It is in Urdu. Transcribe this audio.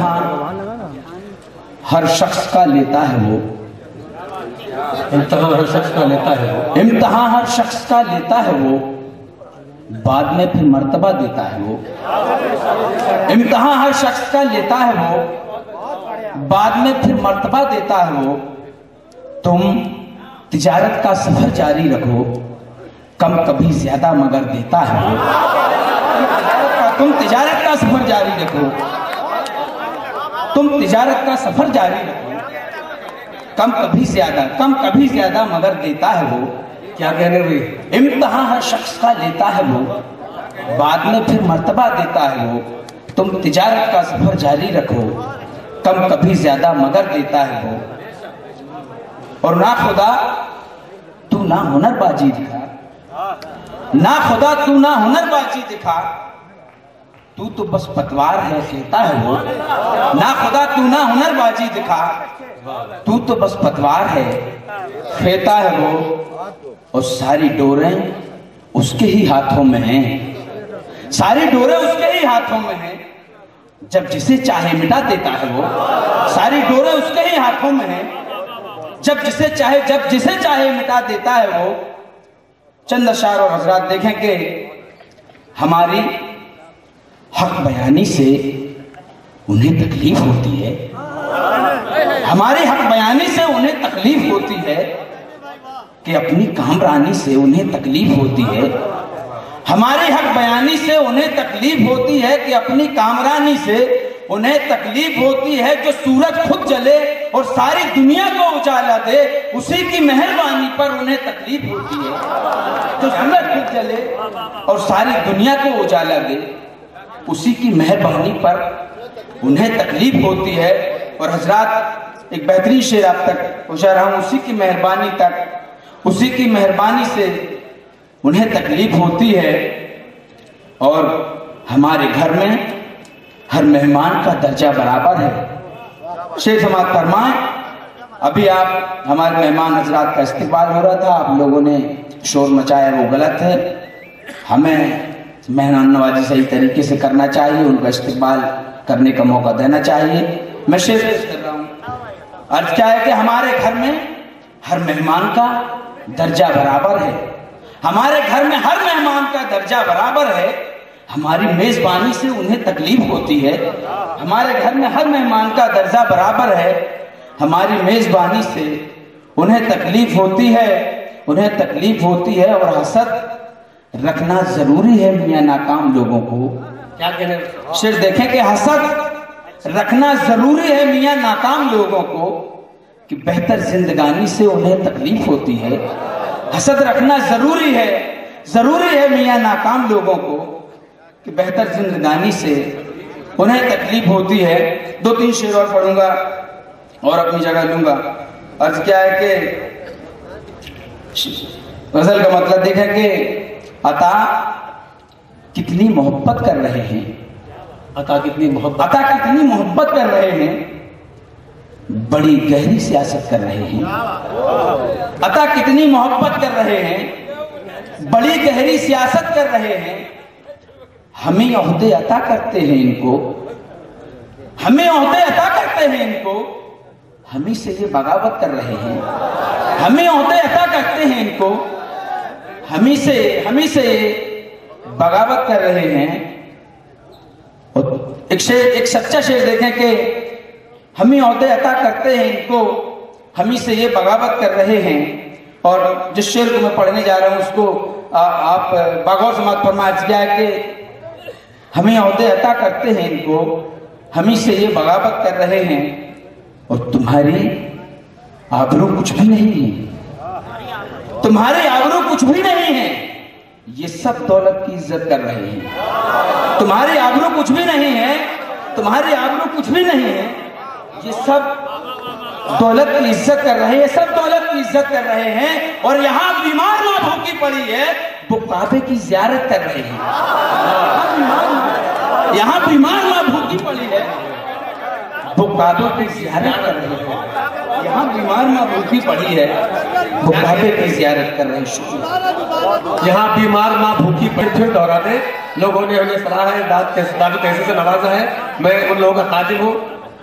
امتحان ہر شخص کا لیتا ہے وہ، امتحان ہر شخص کا لیتا ہے وہ، امتحان ہر شخص کا لیتا ہے وہ، بعد میں پھر مرتبہ دیتا ہے وہ، امتحان ہر شخص کا لیتا ہے وہ، بعد میں پھر مرتبہ دیتا ہے وہ۔ تم تجارت کا سفر جاری رکھو، کم کبھی زیادہ مگر دیتا ہے وہ۔ تم تجارت کا سفر جاری رکھو، تم تجارت کا سفر جاری رکھو، کم کبھی زیادہ مگر دیتا ہے وہ۔ کیا کہنے بھائی؟ امتحان ہر شخص کا لیتا ہے وہ، بعد میں پھر مرتبہ دیتا ہے وہ۔ تم تجارت کا سفر جاری رکھو، کم کبھی زیادہ مگر دیتا ہے وہ۔ اور نہ خدا تو نہ ہنر بازی دکھا، نہ خدا تو نہ ہنر بازی دکھا، تو بس پتوار ہے کہتا ہے وہ۔ نہ خدا تو نہ ہنر بازی دکھا، تو بس پتوار ہے کہتا ہے وہ۔ اور ساری ڈوریں اس کے ہی ہاتھوں میں ہیں، ساری ڈوریں اس کے ہی ہاتھوں میں ہیں، جب جسے چاہے مٹا دیتا ہے وہ۔ ساری ڈوریں اس کے ہی ہاتھوں میں ہیں، جب جسے چاہے مٹا دیتا ہے وہ۔ چند اشعار اور حضرات دیکھیں کہ ہماری حق بیانی سے انہیں تکلیف ہوتی ہے، ہماری حق بیانی سے انہیں تکلیف ہوتی ہے کہ اپنی کامرانی سے انہیں تکلیف ہوتی ہے، ہماری حق بیانی سے انہیں تکلیف ہوتی ہے کہ اپنی کامرانی سے انہیں تکلیف ہوتی ہے۔ جو سورج خود جلے اور ساری دنیا کو اجالا دے، اسی کی مہربانی پر انہیں تکلیف ہوتی ہے۔ جو سورج خود جلے اور ساری دنیا کو اجالا دے، اسی کی مہربانی پر انہیں تکلیف ہوتی ہے۔ اور حضرات ایک بہترین شعر آپ تک پہنچا رہا ہوں، اسی کی مہربانی تک، اسی کی مہربانی سے انہیں تکلیف ہوتی ہے۔ اور ہمارے گھر میں ہر مہمان کا درجہ برابر ہے۔ شیخ سماعت فرمائیں، ابھی آپ ہمارے مہمان حضرات کا استقبال ہو رہا تھا، آپ لوگوں نے شور مچایا، وہ غلط ہے۔ ہمیں مہمان نوازی صحیح طریقے سے کرنا چاہیے، ان کا استقبال کرنے کا موقع دینا چاہیے۔ میں شیخ کر رہا ہوں، عرض کیا ہے کہ ہمارے گھر میں ہر مہمان کا درجہ برابر ہے، ہمارے گھر میں ہر مہمان کا درجہ برابر ہے، ہماری میزبانی سے انہیں تکلیف ہوتی ہے۔ ہمارے گھر میں ہر مہمان کا درجہ برابر ہے، ہماری میزبانی سے انہیں تکلیف ہوتی ہے، انہیں تکلیف ہوتی ہے۔ اور حسد رکھنا ضروری ہے میاں ناکام لوگوں کو۔ کیا کہنے؟ شعر دیکھیں کہ حسد رکھنا ضروری ہے میاں ناکام لوگوں کو، کہ بہتر زندگانی سے انہیں تکلیف ہوتی ہے۔ حسد رکھنا ضروری ہے میاں ناکام لوگوں کو، کہ بہتر زندگانی سے انہیں تکلیف ہوتی ہے۔ دو تین شعر اور پڑھوں گا اور اپنی جگہ لوں گا۔ عرض کیا ہے کہ غزل کا مطلب دیکھیں کہ عطا کتنی محبت کر رہے ہیں، عطا کتنی محبت کر رہے ہیں، بڑی گہری سیاست کر رہے ہیں۔ عطا کتنی محبت کر رہے ہیں، بڑی گہری سیاست کر رہے ہیں، ہمیں عہدے عطا کرتے ہیں ان کو، ہمیں عہدے عطا کرتے ہیں ان کو، ہمیں سے یہ بغاوت کر رہے ہیں، ہمیں عہدے عطا کرتے ہیں ان کو، ہمیں سے بغاوت کر رہے ہیں۔ اور ایک سچا شعر دیکھیں کہ ہمیں عہدے عطا کرتے ہیں ان کو، ہمیں سے یہ بغاوت کر رہے ہیں۔ اور جس شعر کو میں پڑھنے جا رہا ہوں اس کو آپ باغور سماعت فرمائیں، کیا ہے کہ ہمیں عہدے عطا کرتے ہیں ان کو، ہمیں سے یہ بغاوت کر رہے ہیں، اور تمہاری آبرو کچھ بھی نہیں ہے، تمہاری آبرو کچھ بھی نہیں ہے، یہ سب دولت کی عزت کر رہے ہیں۔ تمہاری آبرو کچھ بھی نہیں ہے، تمہاری آبرو کچھ بھی نہیں ہے، یہ سب دولت کی عزت کر رہے ہیں، یہ سب دولت کی عزت کر رہے ہیں۔ اور یہاں بیمار ماں بھوکی پڑی ہے، وہ کعبے کی زیارت کر رہے ہیں۔ یہاں بیمار ماں بھوکی پڑی ہے، وہ کعبے کی زیارت کر رہے ہیں۔ یہاں بیمار ماں بھوکی پڑی ہے، وہ کعبے کی زیارت کر رہے ہیں۔ یہاں بیمار ماں بھوکی پڑی، پھر دہراتے لوگوں نے ہمیں صلاح ہے دعوت کیسے سے نوازا ہے۔ میں ان لوگوں کا خادم ہوں